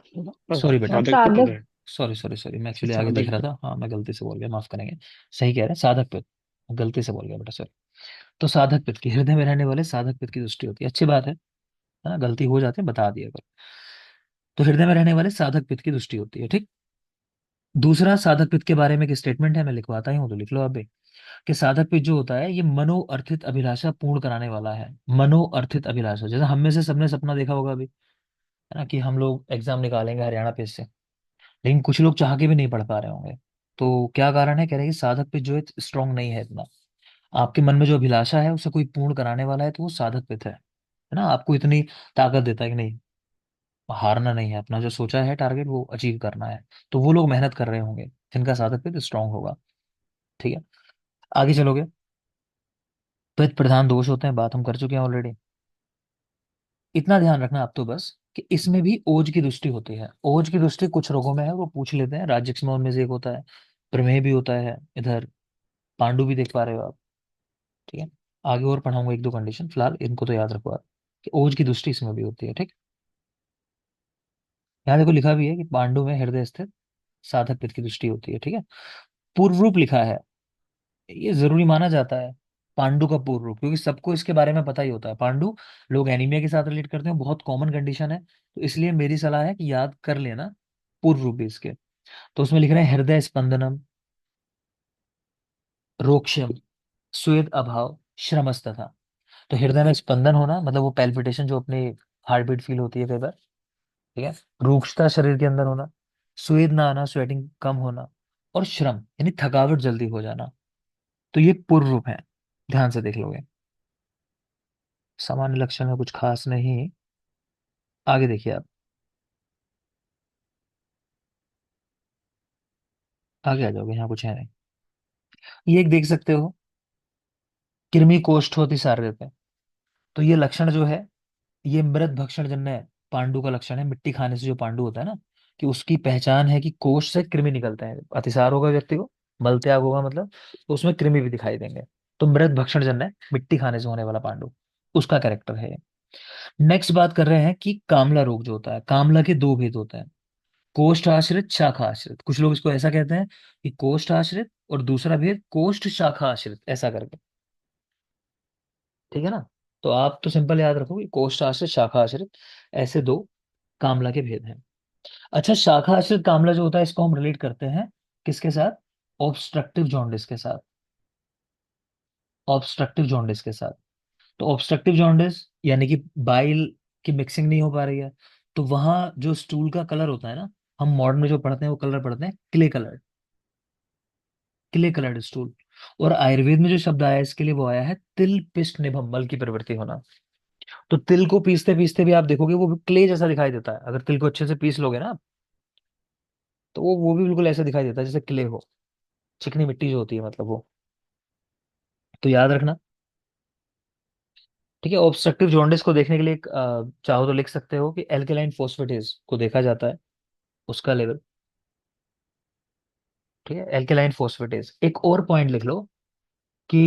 सॉरी बेटा, साधक पित्त साधक। है। सॉरी सॉरी सॉरी, मैं एक्चुअली आगे देख साधक रहा पित्त। था, हाँ मैं गलती से बोल गया, माफ करेंगे। सही कह रहे हैं, साधक पित्त, गलती से बोल गया बेटा, सॉरी। तो साधक पित्त की, हृदय में रहने वाले साधक पित्त की दृष्टि होती है, अच्छी बात है ना, गलती हो जाती है बता दिया करो। तो हृदय में रहने वाले साधक पित्त की दृष्टि होती है, ठीक। दूसरा साधक पित्त के बारे में एक स्टेटमेंट है, मैं लिखवाता ही हूँ तो लिख लो आप भी, कि साधक पित्त जो होता है ये मनोअर्थित अभिलाषा पूर्ण कराने वाला है। मनोअर्थित अभिलाषा, जैसे हम में से सबने सपना देखा होगा अभी, है ना, कि हम लोग एग्जाम निकालेंगे हरियाणा पेश से, लेकिन कुछ लोग चाह के भी नहीं पढ़ पा रहे होंगे। तो क्या कारण है, कह रहे हैं कि साधक पित्त जो है स्ट्रांग नहीं है इतना। आपके मन में जो अभिलाषा है उसे कोई पूर्ण कराने वाला है तो वो साधक पित्त है ना, आपको इतनी ताकत देता है कि नहीं, हारना नहीं है, अपना जो सोचा है टारगेट वो अचीव करना है। तो वो लोग मेहनत कर रहे होंगे जिनका साधक पित्त स्ट्रांग होगा। ठीक है, आगे चलोगे। पित्त प्रधान दोष होते हैं, बात हम कर चुके हैं ऑलरेडी। इतना ध्यान रखना आप तो बस, कि इसमें भी ओज की दृष्टि होती है। ओज की दृष्टि कुछ रोगों में है, वो पूछ लेते हैं, राज्यक्षमा उनमें से एक होता है, प्रमेह भी होता है, इधर पांडु भी देख पा रहे हो आप। ठीक है, आगे और पढ़ाऊंगा एक दो कंडीशन, फिलहाल इनको तो याद रखो आप, कि ओज की दृष्टि इसमें भी होती है। ठीक, यहाँ देखो लिखा भी है कि पांडु में हृदय स्थित साधक पित्त की दृष्टि होती है। ठीक है, पूर्व रूप लिखा है, ये जरूरी माना जाता है, पांडु का पूर्व रूप, क्योंकि सबको इसके बारे में पता ही होता है। पांडु लोग एनीमिया के साथ रिलेट करते हैं, बहुत कॉमन कंडीशन है, तो इसलिए मेरी सलाह है कि याद कर लेना पूर्व रूप भी इसके। तो उसमें लिख रहे हैं हृदय स्पंदनम, रोक्षम, स्वेद अभाव, श्रमस्तथा। तो हृदय में स्पंदन होना मतलब वो पैल्पिटेशन जो अपनी हार्ट बीट फील होती है कई बार। ठीक है, रूक्षता शरीर के अंदर होना, स्वेद ना आना, स्वेटिंग कम होना, और श्रम यानी थकावट जल्दी हो जाना। तो ये पूर्व रूप है, ध्यान से देख लोगे। सामान्य लक्षण में कुछ खास नहीं, आगे देखिए आप, आगे आ जाओगे, यहाँ कुछ है नहीं। ये एक देख सकते हो, कृमि कोष्ठ होती शारीरिक है। तो ये लक्षण जो है ये मृत भक्षण जन्य पांडु का लक्षण है। मिट्टी खाने से जो पांडु होता है ना, कि उसकी पहचान है कि कोष से कृमि निकलते हैं, अतिसार होगा व्यक्ति को, मल त्याग होगा मतलब, तो उसमें कृमि भी दिखाई देंगे। तो मृत भक्षण जन्य मिट्टी खाने से होने वाला पांडु, उसका कैरेक्टर है। नेक्स्ट बात कर रहे हैं कि कामला रोग जो होता है, कामला के दो भेद होते हैं, कोष्ठ आश्रित, शाखा आश्रित। कुछ लोग इसको ऐसा कहते हैं कि कोष्ठ आश्रित, और दूसरा भेद कोष्ठ शाखा आश्रित, ऐसा करके। ठीक है ना, तो आप तो सिंपल याद रखो कि कोष्ठ आश्रित, शाखा आश्रित, ऐसे दो कामला के भेद हैं। अच्छा, शाखा आश्रित कामला जो होता है इसको हम रिलेट करते हैं किसके साथ, ऑब्स्ट्रक्टिव जॉन्डिस के साथ। ऑब्स्ट्रक्टिव जॉन्डिस के साथ, तो ऑब्स्ट्रक्टिव जॉन्डिस यानी कि बाइल की मिक्सिंग नहीं हो पा रही है, तो वहां जो स्टूल का कलर होता है ना, हम मॉडर्न में जो पढ़ते हैं वो कलर पढ़ते हैं clay colour, clay coloured stool. और आयुर्वेद में जो शब्द आया है इसके लिए वो आया है तिल पिष्ट निभम, मल की प्रवृत्ति होना। तो तिल को पीसते पीसते भी आप देखोगे वो क्ले जैसा दिखाई देता है, अगर तिल को अच्छे से पीस लोगे ना, तो वो भी बिल्कुल ऐसा दिखाई देता है जैसे क्ले हो, चिकनी मिट्टी जो होती है मतलब वो। तो याद रखना। ठीक है, ऑब्स्ट्रक्टिव जॉन्डिस को देखने के लिए चाहो तो लिख सकते हो कि एल्केलाइन फोस्फेटेज को देखा जाता है, उसका लेवल। ठीक है, एल्केलाइन फोस्फेटेज। एक और पॉइंट लिख लो कि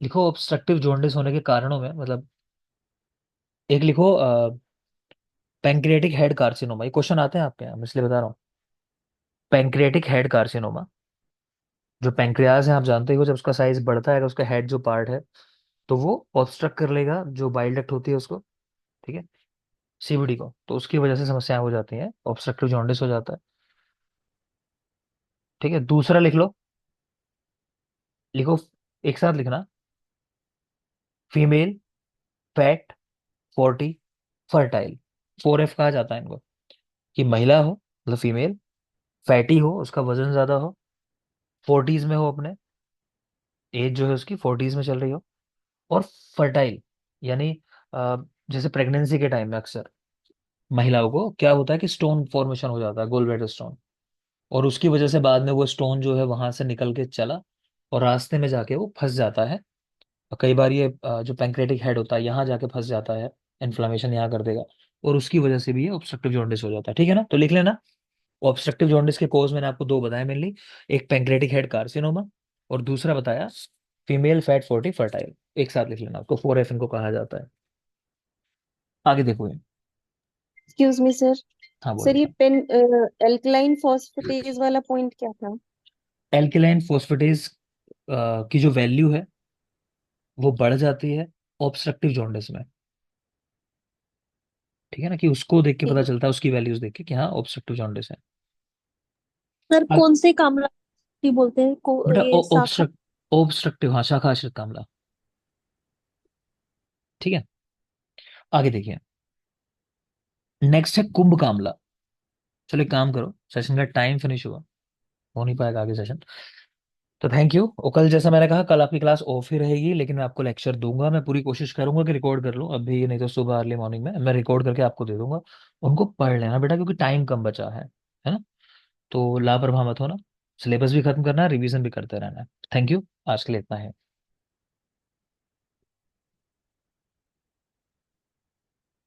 लिखो ऑब्स्ट्रक्टिव जॉन्डिस होने के कारणों में, मतलब एक लिखो पैंक्रियाटिक हेड कार्सिनोमा, ये क्वेश्चन आते हैं आपके यहाँ, मैं इसलिए बता रहा हूँ। पैंक्रियाटिक हेड कार्सिनोमा, जो पैंक्रियाज है आप जानते ही हो, जब उसका साइज बढ़ता है, अगर उसका हेड जो पार्ट है तो वो ऑब्स्ट्रक्ट कर लेगा जो बाइल डक्ट होती है उसको। ठीक है, सीबीडी को, तो उसकी वजह से समस्याएं हो जाती हैं, ऑब्स्ट्रक्टिव जॉन्डिस हो जाता है। ठीक है, दूसरा लिख लो, लिखो, एक साथ लिखना, फीमेल, फैट, 40, फर्टाइल। 4F कहा जाता है इनको, कि महिला हो मतलब फीमेल, फैटी हो, उसका वजन ज्यादा हो, फोर्टीज में हो, अपने एज जो है उसकी फोर्टीज में चल रही हो, और फर्टाइल यानी जैसे प्रेगनेंसी के टाइम में अक्सर महिलाओं को क्या होता है कि स्टोन फॉर्मेशन हो जाता है, गोल ब्लैडर स्टोन, और उसकी वजह से बाद में वो स्टोन जो है वहां से निकल के चला और रास्ते में जाके वो फंस जाता है। और कई बार ये जो पैंक्रेटिक हेड होता है यहाँ जाके फंस जाता है, इन्फ्लामेशन यहाँ कर देगा, और उसकी वजह से भी ये ऑब्स्ट्रक्टिव जॉन्डिस हो जाता है। ठीक है ना, तो लिख लेना, ऑब्स्ट्रक्टिव जॉन्डिस के कोज मैंने आपको दो बताए मेनली, एक पैंक्रेटिक हेड कार्सिनोमा, और दूसरा बताया फीमेल फैट 40 फर्टाइल। एक साथ लिख लेना, आपको 4F इनको कहा जाता है। आगे देखो ये। Excuse me sir. हाँ बोलो सर ये बेटा। पेन एल्कलाइन फॉस्फेटेज वाला पॉइंट क्या था? एल्केलाइन फोस्फेटेज की जो वैल्यू है वो बढ़ जाती है ऑब्स्ट्रक्टिव जॉन्डिस में। ठीक है ना, कि उसको देख के ठीक पता है चलता है, उसकी वैल्यूज देख के कि हाँ ऑब्स्ट्रक्टिव जॉन्डिस है। सर। आ- कौन से कामला बोलते हैं बेटा ये शाखा? ऑब्स्ट्रक्टिव, हाँ शाखा आश्रित कामला। ठीक है, आगे देखिए। नेक्स्ट है कुंभ कामला। चलो एक काम करो, सेशन का टाइम फिनिश हुआ, हो नहीं पाएगा आगे सेशन। तो थैंक यू। और कल जैसा मैंने कहा, कल आपकी क्लास ऑफ ही रहेगी, लेकिन मैं आपको लेक्चर दूंगा। मैं पूरी कोशिश करूंगा कि रिकॉर्ड कर लूँ अभी, नहीं तो सुबह अर्ली मॉर्निंग में मैं रिकॉर्ड करके आपको दे दूंगा। उनको पढ़ लेना बेटा, क्योंकि टाइम कम बचा है ना। तो लापरवाह मत होना, सिलेबस भी खत्म करना है, रिवीजन भी करते रहना है। थैंक यू, आज के लिए इतना है।